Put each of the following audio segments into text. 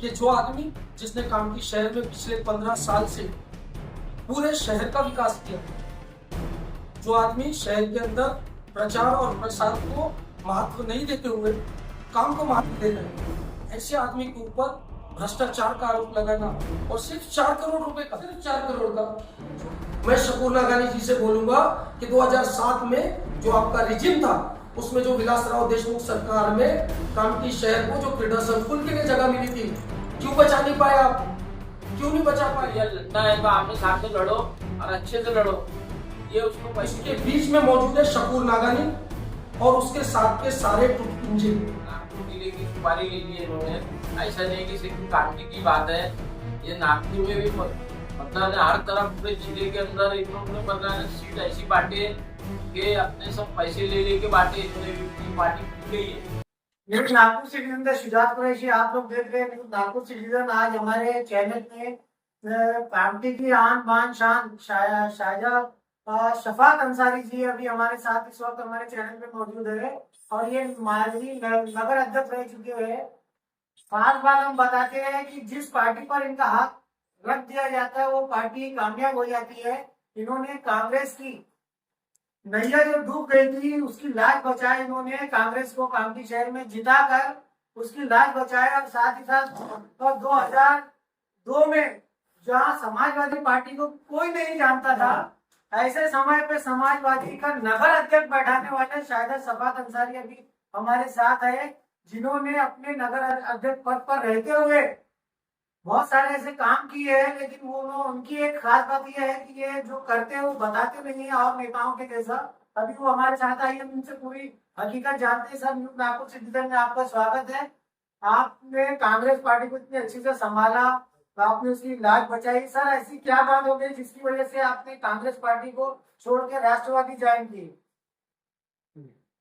कि जो आदमी जिसने कामठी शहर में पिछले 15 साल से पूरे शहर का विकास किया, जो आदमी शहर के अंदर प्रचार और प्रसार को महत्व नहीं देते हुए काम को महत्व दे रहे हैं, ऐसे आदमी के ऊपर भ्रष्टाचार का आरोप लगाना और सिर्फ 4 करोड़ रुपए का, सिर्फ 4 करोड़ का। मैं शकूर नागानी जी से बोलूंगा कि 2007 में जो आपका रिजिम था, उसमें जो विलासराव देशमुख सरकार में कामठी शहर को जो क्रीडा संकुल के लिए जगह मिली थी, क्यों बचा नहीं पाए आप? क्यों नहीं बचा पाए? लड़ना है तो आपने सामने लड़ो और अच्छे से लड़ो। ये उसको इसके बीच में मौजूद है शकूर नागानी और उसके साथ के सारे टुटपुंजे। नागपुर जिले की सुपारी ले ली इन्होंने। ऐसा नहीं कि सिर्फ कामठी की बात है, ये नागपुर में भी मतलब हर तरफ पूरे जिले के अंदर इन्होंने मतलब सीट ऐसी बांटे कि अपने सब पैसे ले लेके बांटे। इन्होंने पार्टी टूट गई है। न्यूज नागपुर सिटीजन का शुजात कुरैशी आप लोग देख रहे हैं। न्यूज नागपुर सिटीजन आज हमारे चैनल में कामठी की आन बान शान शाहजहां शफाक अंसारी जी अभी हमारे साथ इस वक्त हमारे चैनल पे मौजूद है और ये माजी नगर अध्यक्ष रह चुके हैं। खास बात हम बताते हैं कि जिस पार्टी पर इनका हक रख दिया जाता है वो पार्टी कामयाब हो जाती है। इन्होंने कांग्रेस की नैया जो डूब गई थी उसकी लाज बचाए, इन्होंने कांग्रेस को कामठी शहर में जिताकर उसकी लाज बचाए और साथ ही साथ 2002 में जहां समाजवादी पार्टी को कोई नहीं जानता था, ऐसे समय पे समाजवादी का नगर अध्यक्ष बैठाने वाले शायद शफाक अंसारी अभी हमारे साथ है, जिन्होंने अपने नगर अध्यक्ष पद पर रहते हुए बहुत सारे ऐसे काम किए हैं। लेकिन वो उनकी एक खास बात यह है कि ये जो करते हैं वो बताते नहीं है और नेताओं के जैसा। अभी वो हमारे साथ आई, हम उनसे पूरी हकीकत जानते हैं। सर, न्यूज नागपुर सिटीजन में आपका स्वागत है। आपने कांग्रेस पार्टी को इतनी अच्छे से संभाला, आपने उसकी लाज बचाई। सर, ऐसी क्या बात हो गई जिसकी वजह से आपने कांग्रेस पार्टी को छोड़ के राष्ट्रवादी ज्वाइन की?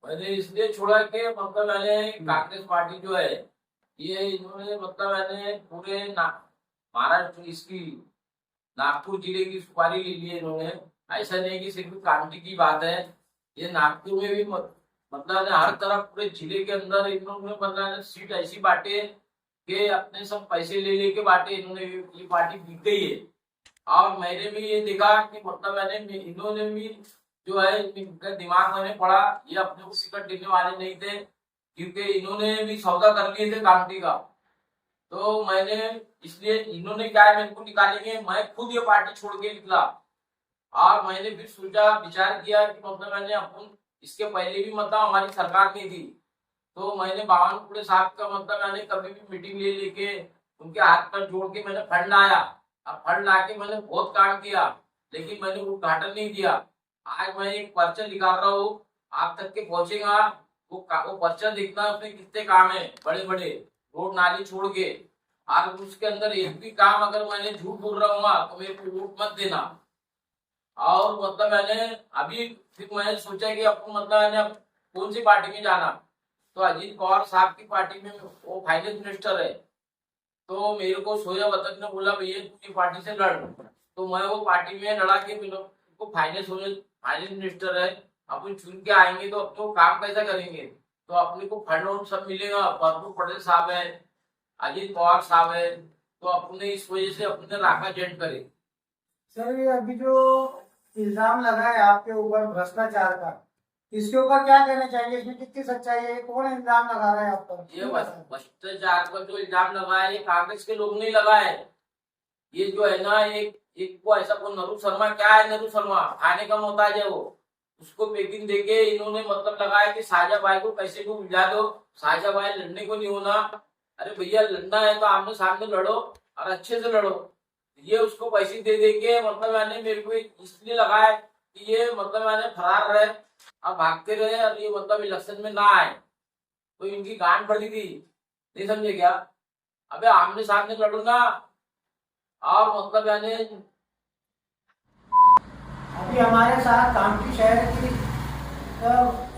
मैंने इसलिए छोड़ा कि मतलब मैंने कांग्रेस पार्टी जो है ये इन्होंने मतलब मैंने पूरे महाराष्ट्र इसकी नागपुर जिले की सुपारी ले ली है इन्होंने। ऐसा नहीं कि सिर्फ कामठी की बात है, ये नागपुर में भी मतलब हर तरफ पूरे जिले के अंदर इन्होंने मतलब सीट ऐसी बांटे कि अपने सब पैसे ले लेके बांटे। इन्होंने ये पार्टी जीत गई है और मैंने भी ये देखा कि मतलब मैंने इन्होंने भी जो है इनका दिमाग मैंने पढ़ा, ये अपने को टिकट देने वाले नहीं थे क्योंकि इन्होंने भी सौदा कर लिए थे कामठी का। तो मैंने इसलिए इन्होंने क्या है मेरे को निकालेंगे, मैं खुद ये पार्टी छोड़ के निकला और मैंने फिर सोचा विचार किया कि मतलब मैंने अपन इसके पहले भी मतलब हमारी सरकार नहीं थी, तो मैंने बावनकुड़े साहब का मतलब मैंने कभी भी मीटिंग ले लेके उनके हाथ पर जोड़ के मैंने फंड लाया। अब फंड ला के मैंने बहुत काम किया लेकिन मैंने उद्घाटन नहीं दिया। आज मैं एक पर्चा निकाल रहा हूँ, आप तक के पहुंचेगा वो पर्चा देखना उसमें कितने काम है बड़े बड़े, रोड नाली छोड़ के। और उसके अंदर एक भी काम अगर मैंने झूठ बोल रहा हूँ तो मेरे को वोट मत देना। और मतलब मैंने अभी फिर मैंने सोचा कि अपन मतलब मैंने अब कौन सी पार्टी में जाना, तो अजीत पवार साहब की पार्टी में वो फाइनेंस मिनिस्टर है। तो मेरे को सोया वतन ने बोला भैया तू पार्टी से लड़, तो मैं वो पार्टी में लड़ा के फाइनेंस मिनिस्टर है, अपन चुन के आएंगे तो अपने काम कैसा करेंगे, तो अपने को फंड वंड सब मिलेगा। प्रफुल्ल पटेल साहब है, अजीत पवार साहब है, तो अपने इस वजह से अपने राखा जेंट करे। सर, ये अभी जो इल्जाम लगा है आपके ऊपर भ्रष्टाचार का, इसके ऊपर क्या कहना चाहिए? इसमें कितनी सच्चाई है? कौन इल्जाम लगा रहा है आप पर? ये भ्रष्टाचार का जो इल्जाम लगा है ये कांग्रेस के लोग नहीं लगा है। ये जो है ना एक को ऐसा कोई नरू शर्मा, क्या है नरू शर्मा, खाने का मोहताज है वो, उसको पैकिंग देके इन्होंने मतलब लगाया कि साजा भाई को पैसे को मिला दो, साजा भाई लड़ने को नहीं होना। अरे भैया लड़ना है तो आमने सामने लड़ो और अच्छे से लड़ो। ये उसको पैसे दे दे के मतलब मैंने मेरे को इसलिए लगाया कि ये मतलब मैंने फरार रहे और भागते रहे और ये मतलब इलेक्शन में ना आए, तो इनकी गांड पड़ी थी, नहीं समझे क्या? अबे आमने सामने लड़ो ना। और मतलब मैंने अभी हमारे साथ कामठी शहर की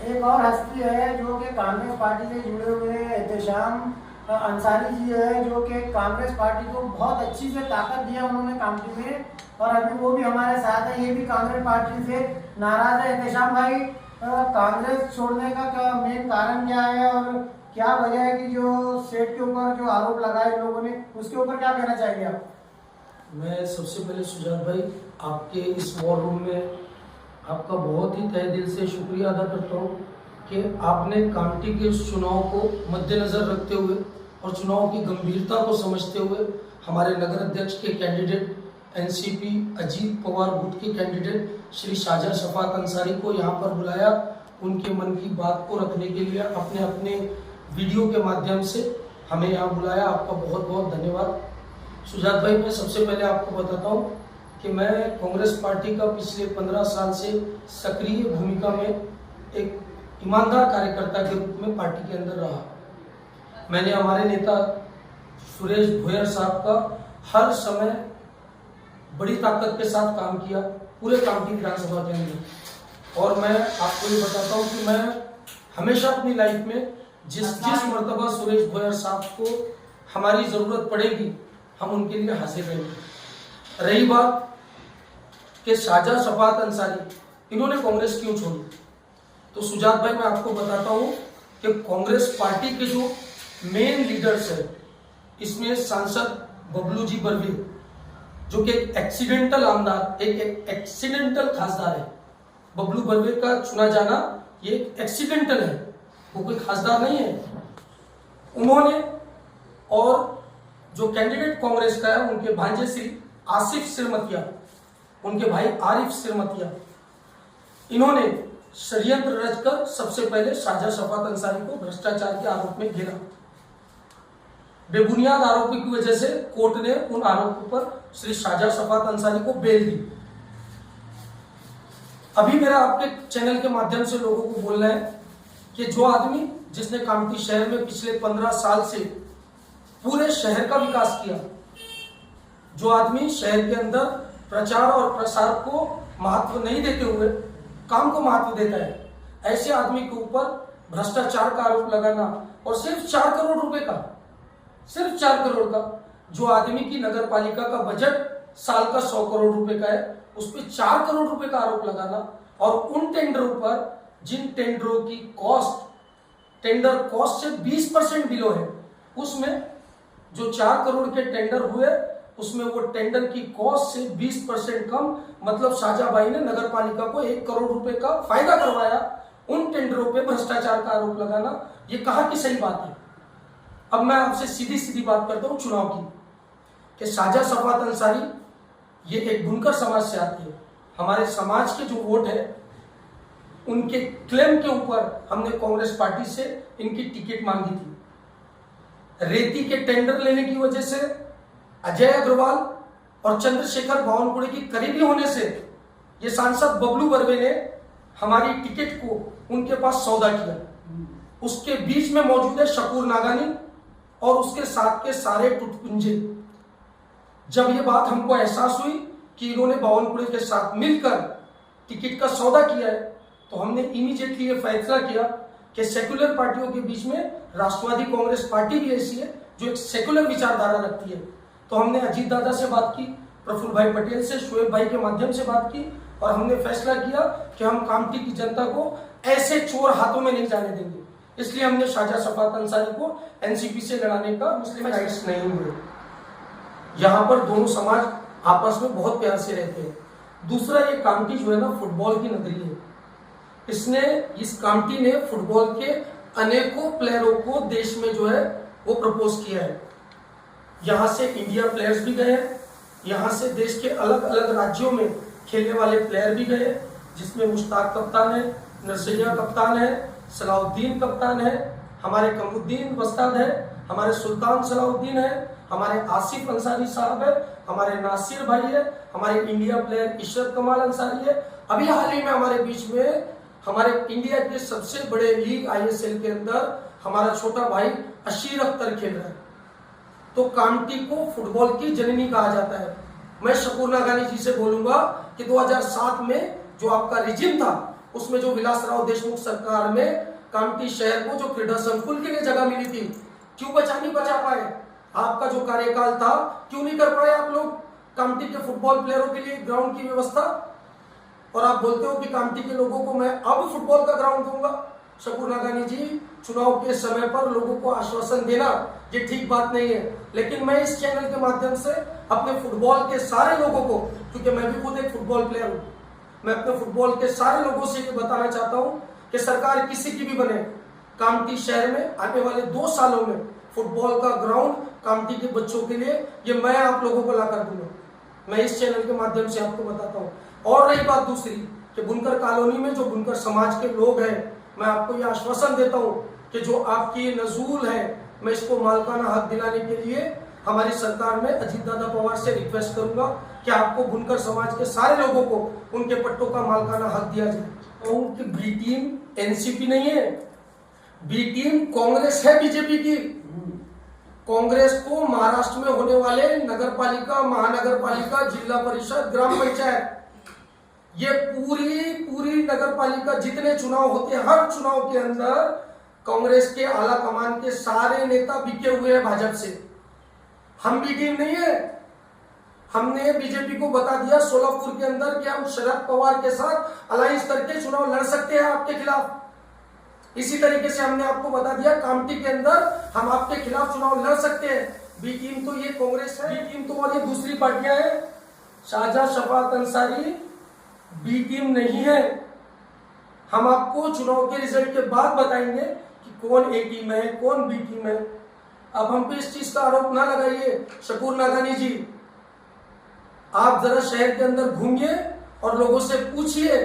एक और हस्ती है जो कि कांग्रेस पार्टी से जुड़े हुए एहतेशाम अंसारी जी है, जो कि कांग्रेस पार्टी को बहुत अच्छी से ताकत दिया उन्होंने कामठी में, और अभी वो भी हमारे साथ है। ये भी कांग्रेस पार्टी से नाराज है। एहतेशाम भाई, कांग्रेस छोड़ने का मेन कारण क्या है और क्या वजह है कि जो सेठ के ऊपर जो आरोप लगाए लोगों ने, उसके ऊपर क्या कहना चाहेंगे आप? मैं सबसे पहले सुजात भाई आपके इस वॉर रूम में आपका बहुत ही तहे दिल से शुक्रिया अदा करता हूँ कि आपने कामटी के चुनाव को मद्देनज़र रखते हुए और चुनाव की गंभीरता को समझते हुए हमारे नगर अध्यक्ष के कैंडिडेट एनसीपी अजीत पवार गुट के कैंडिडेट श्री शाजा शफात अंसारी को यहाँ पर बुलाया। उनके मन की बात को रखने के लिए अपने अपने वीडियो के माध्यम से हमें यहाँ बुलाया। आपका बहुत बहुत धन्यवाद। सुजात भाई, मैं सबसे पहले आपको बताता हूँ कि मैं कांग्रेस पार्टी का पिछले 15 साल से सक्रिय भूमिका में एक ईमानदार कार्यकर्ता के रूप में पार्टी के अंदर रहा। मैंने हमारे नेता सुरेश भोयर साहब का हर समय बड़ी ताकत के साथ काम किया पूरे कामटी विधानसभा के अंदर। और मैं आपको ये बताता हूँ कि मैं हमेशा अपनी लाइफ में जिस मर्तबा सुरेश भोयर साहब को हमारी ज़रूरत पड़ेगी हम उनके लिए हाजिर रहेंगे। रही बात कि शाजा शफात अंसारी इन्होंने कांग्रेस क्यों छोड़ी, तो सुजात भाई मैं आपको बताता हूँ कि कांग्रेस पार्टी के जो मेन लीडर्स है इसमें सांसद बबलू जी बर्वे जो कि एक एक्सीडेंटल आमदार एक एक्सीडेंटल खासदार है। बबलू बर्वे का चुना जाना ये एक एक्सीडेंटल है, वो कोई खासदार नहीं है। उन्होंने और जो कैंडिडेट कांग्रेस का है उनके भांजे श्री आसिफ सिरमतिया, उनके भाई आरिफ सिरमतिया, इन्होंने षड्यंत्र रचकर सबसे पहले शाजा शफात अंसारी को भ्रष्टाचार के आरोप में घेरा। बेबुनियाद आरोपी की वजह से कोर्ट ने उन आरोपों पर श्री शाजा शफात अंसारी को बेल दी। अभी मेरा आपके चैनल के माध्यम से लोगों को बोलना है कि जो आदमी जिसने कामटी शहर में पिछले 15 साल से पूरे शहर का विकास किया, जो आदमी शहर के अंदर प्रचार और प्रसार को महत्व नहीं देते हुए काम को महत्व देता है, ऐसे आदमी के ऊपर भ्रष्टाचार का आरोप लगाना और सिर्फ 4 करोड़ रुपए का, सिर्फ 4 करोड़ का, जो आदमी की नगर पालिका का बजट साल का 100 करोड़ रुपए का है उस पर 4 करोड़ रुपए का आरोप लगाना और उन टेंडरों पर जिन टेंडरों की कॉस्ट टेंडर कॉस्ट से 20% बिलो है, उसमें जो 4 करोड़ के टेंडर हुए उसमें वो टेंडर की कॉस्ट से 20% कम, मतलब शाजा भाई ने नगर पालिका को 1 करोड़ रुपए का फायदा करवाया। उन टेंडरों पे भ्रष्टाचार का आरोप लगाना ये कहाँ की सही बात है। अब मैं आपसे सीधी सीधी बात करता हूँ चुनाव की, कि शाजा शफात अंसारी ये एक बुनकर समाज से आती है। हमारे समाज के जो वोट है उनके क्लेम के ऊपर हमने कांग्रेस पार्टी से इनकी टिकट मांगी थी। रेती के टेंडर लेने की वजह से अजय अग्रवाल और चंद्रशेखर बावनकुड़े की करीबी होने से ये सांसद बबलू बर्वे ने हमारी टिकट को उनके पास सौदा किया। उसके बीच में मौजूद है शकूर नागानी और उसके साथ के सारे टुटपुंजे। जब ये बात हमको एहसास हुई कि इन्होंने बावनकुड़े के साथ मिलकर टिकट का सौदा किया है, तो हमने इमीडिएटली ये फैसला किया कि सेक्युलर पार्टियों के बीच में राष्ट्रवादी कांग्रेस पार्टी भी ऐसी है जो एक सेक्युलर विचारधारा रखती है। तो हमने अजीत दादा से बात की, प्रफुल्ल भाई पटेल से, शोएब भाई के माध्यम से बात की और हमने फैसला किया कि हम कामटी की जनता को ऐसे चोर हाथों में नहीं जाने देंगे। इसलिए हमने शाजा शफात अंसारी को एनसीपी से लड़ाने का मुस्लिम राइट्स नहीं हुए। यहाँ पर दोनों समाज आपस में बहुत प्यार से रहते हैं। दूसरा, ये कामटी जो है ना फुटबॉल की नगरी है। इस कामटी ने फुटबॉल के अनेकों प्लेयरों को देश में जो है वो प्रपोज किया है। यहाँ से इंडिया प्लेयर्स भी गए हैं, यहाँ से देश के अलग अलग राज्यों में खेलने वाले प्लेयर भी गए, जिसमें मुश्ताक कप्तान है, नरसैया कप्तान है, सलाउद्दीन कप्तान है, हमारे कमरुद्दीन वस्ताद है, हमारे सुल्तान सलाउद्दीन है, हमारे आसिफ अंसारी साहब है, हमारे नासिर भाई है, हमारे इंडिया प्लेयर इशरत कमाल अंसारी है। अभी हाल ही में हमारे बीच में हमारे इंडिया के सबसे बड़े लीग आईएसएल के अंदर हमारा छोटा भाई अशीर अख्तर खेल रहा है। तो कामटी को फुटबॉल की जननी कहा जाता है। मैं शकूर नागानी जी से बोलूंगा कि 2007 में जो आपका रिजिम था उसमें जो विलासराव देशमुख सरकार में कामटी शहर को जो क्रीडा संकुल के लिए जगह मिली थी, क्यों नहीं बचा पाए? आपका जो कार्यकाल था क्यों नहीं कर पाए आप लोग कामटी के फुटबॉल प्लेयरों के लिए ग्राउंड की व्यवस्था? और आप बोलते हो कि कामटी के लोगों को मैं अब फुटबॉल का ग्राउंड दूंगा। शकूर नागानी जी, चुनाव के समय पर लोगों को आश्वासन देना ये ठीक बात नहीं है। लेकिन मैं इस चैनल के माध्यम से अपने फुटबॉल के सारे लोगों को, क्योंकि मैं भी खुद एक फुटबॉल प्लेयर हूँ, मैं अपने फुटबॉल के सारे लोगों से ये बताना चाहता हूँ कि सरकार किसी की भी बने, कामठी शहर में आने वाले 2 सालों में फुटबॉल का ग्राउंड कामठी के बच्चों के लिए ये मैं आप लोगों को ला कर दूंगा। मैं इस चैनल के माध्यम से आपको बताता हूँ। और रही बात दूसरी कि बुनकर कॉलोनी में जो बुनकर समाज के लोग हैं, मैं आपको ये आश्वासन देता हूँ कि जो आपकी नजूल है, मैं इसको मालकाना हक दिलाने के लिए हमारी सरकार में अजीत दादा पवार से रिक्वेस्ट करूंगा कि आपको बुनकर समाज के सारे लोगों को उनके पट्टों का मालकाना हक दिया जाए। तो उनकी बी टीम एनसीपी नहीं है, बी टीम कांग्रेस है बीजेपी की। कांग्रेस को महाराष्ट्र में होने वाले नगर पालिका, महानगर पालिका, जिला परिषद, ग्राम पंचायत, ये पूरी नगर पालिका जितने चुनाव होते हैं, हर चुनाव के अंदर कांग्रेस के आला कमान के सारे नेता बिके हुए हैं भाजपा से। हम बी टीम नहीं है। हमने बीजेपी को बता दिया सोलापुर के अंदर कि हम शरद पवार के साथ अलायंस करके चुनाव लड़ सकते हैं आपके खिलाफ। इसी तरीके से हमने आपको बता दिया कामठी के अंदर हम आपके खिलाफ चुनाव लड़ सकते हैं। बी टीम तो ये कांग्रेस है, बी टीम तो और ये दूसरी पार्टियां हैं। शाहजहां शफात अंसारी बी टीम नहीं है। हम आपको चुनाव के रिजल्ट के बाद बताएंगे कि कौन ए टीम है, कौन बी टीम है। अब हम पे इस चीज का आरोप ना लगाइए। शकूर नागानी जी, आप जरा शहर के अंदर घूमिए और लोगों से पूछिए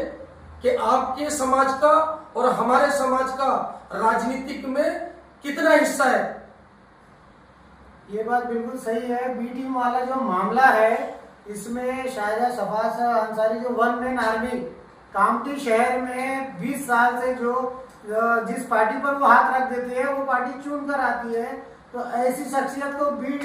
कि आपके समाज का और हमारे समाज का राजनीतिक में कितना हिस्सा है। ये बात बिल्कुल सही है। बी टीम वाला जो मामला है, इसमें शाहजहां शफात अंसारी जो वन मैन आर्मी कामठी शहर में 20 साल से जो जिस पार्टी पर वो हाथ रख देती है, वो पार्टी चुन कर आती है। तो ऐसी शख्सियत को बी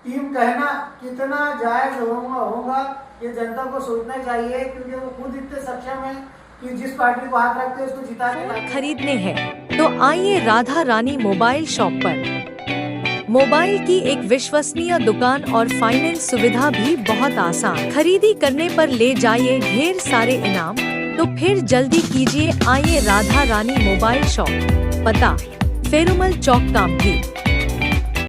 टीम कहना कितना जायज होगा ये जनता को सोचना चाहिए, क्योंकि वो खुद इतने सक्षम है कि जिस पार्टी को हाथ रखते हैं उसको जिता के खरीदने हैं तो आइए राधा रानी मोबाइल शॉप पर। मोबाइल की एक विश्वसनीय दुकान और फाइनेंस सुविधा भी बहुत आसान। खरीदी करने पर ले जाइए ढेर सारे इनाम। तो फिर जल्दी कीजिए, आइए राधा रानी मोबाइल शॉप। पता फेरुमल चौक कामठी।